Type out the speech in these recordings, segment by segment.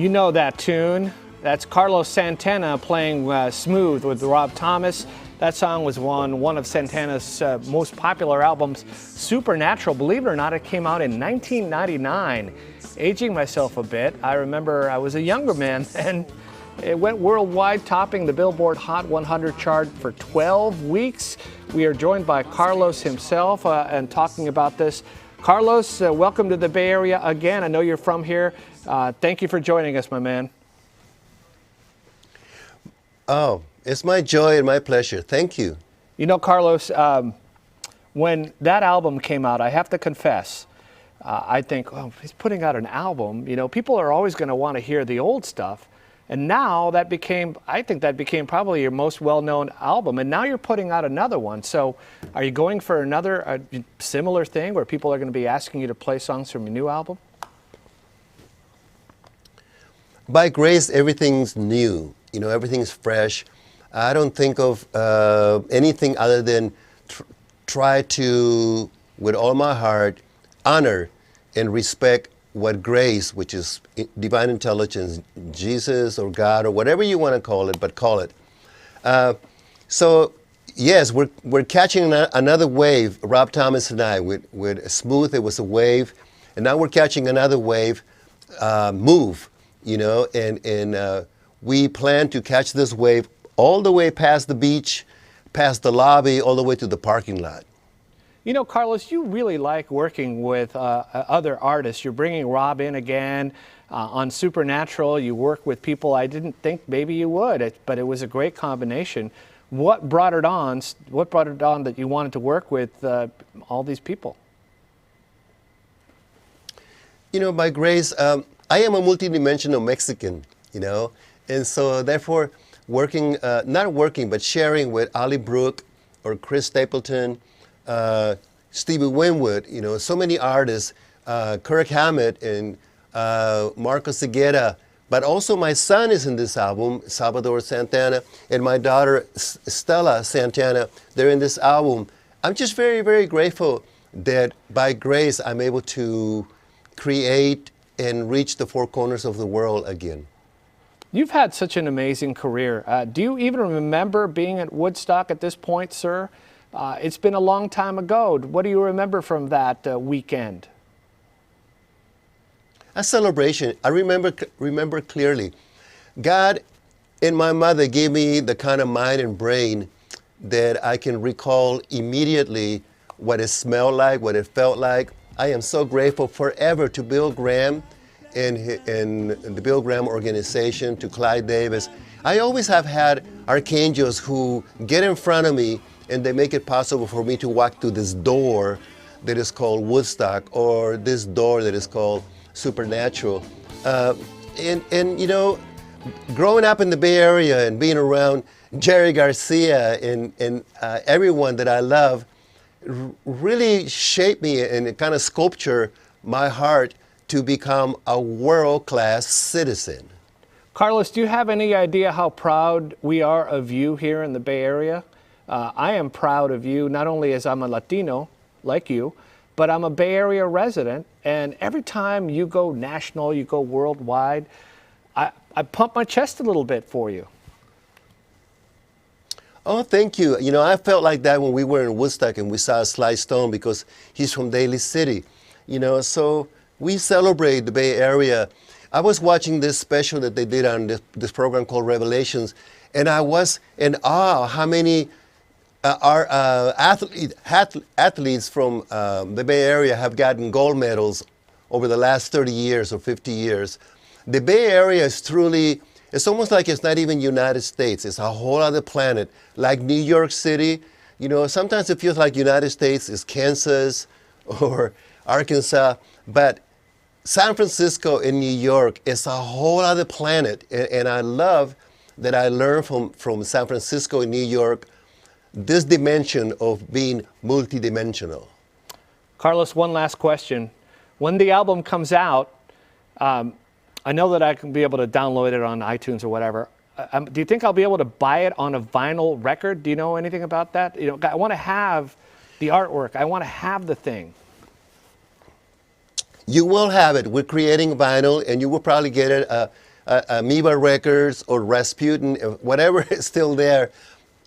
You know that tune. That's Carlos Santana playing Smooth with Rob Thomas. That song was on one of Santana's most popular albums, Supernatural. Believe it or not, it came out in 1999. Aging myself a bit, I remember I was a younger man and it went worldwide, topping the Billboard Hot 100 chart for 12 weeks. We are joined by Carlos himself and talking about this. Carlos, welcome to the Bay Area again. I know you're from here. Thank you for joining us, my man. Oh, it's my joy and my pleasure. Thank you. You know, Carlos, when that album came out, I have to confess, I think, oh, he's putting out an album. You know, people are always going to want to hear the old stuff. And now that became, I think that became probably your most well-known album. And now you're putting out another one. So are you going for another similar thing where people are going to be asking you to play songs from your new album? By grace, everything's new. You know, everything's fresh. I don't think of anything other than try to, with all my heart, honor and respect what grace, which is divine intelligence, Jesus or God or whatever you want to call it, but call it. So yes, we're catching another wave. Rob Thomas and I with Smooth, it was a wave, and now we're catching another wave, Move. You know, and we plan to catch this wave all the way past the beach, past the lobby, all the way to the parking lot. You know, Carlos, you really like working with other artists. You're bringing Rob in again on Supernatural. You work with people I didn't think maybe you would, but it was a great combination. What brought it on? What brought it on that you wanted to work with all these people? You know, by grace, I am a multidimensional Mexican, you know, and so therefore working, not working, but sharing with Ali Brooke or Chris Stapleton, Stevie Winwood, you know, so many artists, Kirk Hammett and Marco Segueda, but also my son is in this album, Salvador Santana, and my daughter Stella Santana, they're in this album. I'm just very, very grateful that by grace I'm able to create and reach the four corners of the world again. You've had such an amazing career. Do you even remember being at Woodstock at this point, sir? It's been a long time ago. What do you remember from that weekend? A celebration. I remember clearly. God and my mother gave me the kind of mind and brain that I can recall immediately what it smelled like, what it felt like. I am so grateful forever to Bill Graham and the Bill Graham organization, to Clyde Davis. I always have had archangels who get in front of me and they make it possible for me to walk through this door that is called Woodstock or this door that is called Supernatural. And you know, growing up in the Bay Area and being around Jerry Garcia and everyone that I love, really shaped me and kind of sculpture my heart to become a world-class citizen. Carlos, do you have any idea how proud we are of you here in the Bay Area? I am proud of you, not only as I'm a Latino like you, but I'm a Bay Area resident, and every time you go national, you go worldwide, I pump my chest a little bit for you. Oh, thank you. You know, I felt like that when we were in Woodstock and we saw Sly Stone because he's from Daly City. You know, so we celebrate the Bay Area. I was watching this special that they did on this program called Revelations, and I was in awe how many athletes from the Bay Area have gotten gold medals over the last 30 years or 50 years. The Bay Area is truly, it's almost like it's not even United States. It's a whole other planet. Like New York City, you know, sometimes it feels like United States is Kansas or Arkansas, but San Francisco and New York is a whole other planet. And I love that I learned from San Francisco and New York this dimension of being multidimensional. Carlos, one last question. When the album comes out, I know that I can be able to download it on iTunes or whatever. Do you think I'll be able to buy it on a vinyl record? Do you know anything about that? You know, I want to have the artwork. I want to have the thing. You will have it. We're creating vinyl, and you will probably get it Amoeba Records or Rasputin, whatever is still there,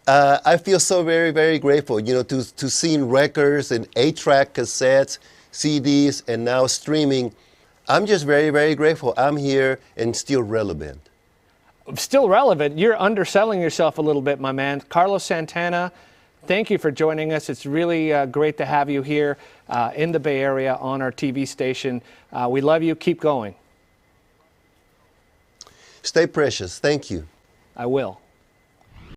I feel so very, very grateful, you know, to seeing records and 8-track cassettes, CDs, and now streaming. I'm just very, very grateful. I'm here and still relevant. Still relevant. You're underselling yourself a little bit, my man. Carlos Santana, thank you for joining us. It's really great to have you here in the Bay Area on our TV station. We love you. Keep going. Stay precious. Thank you. I will.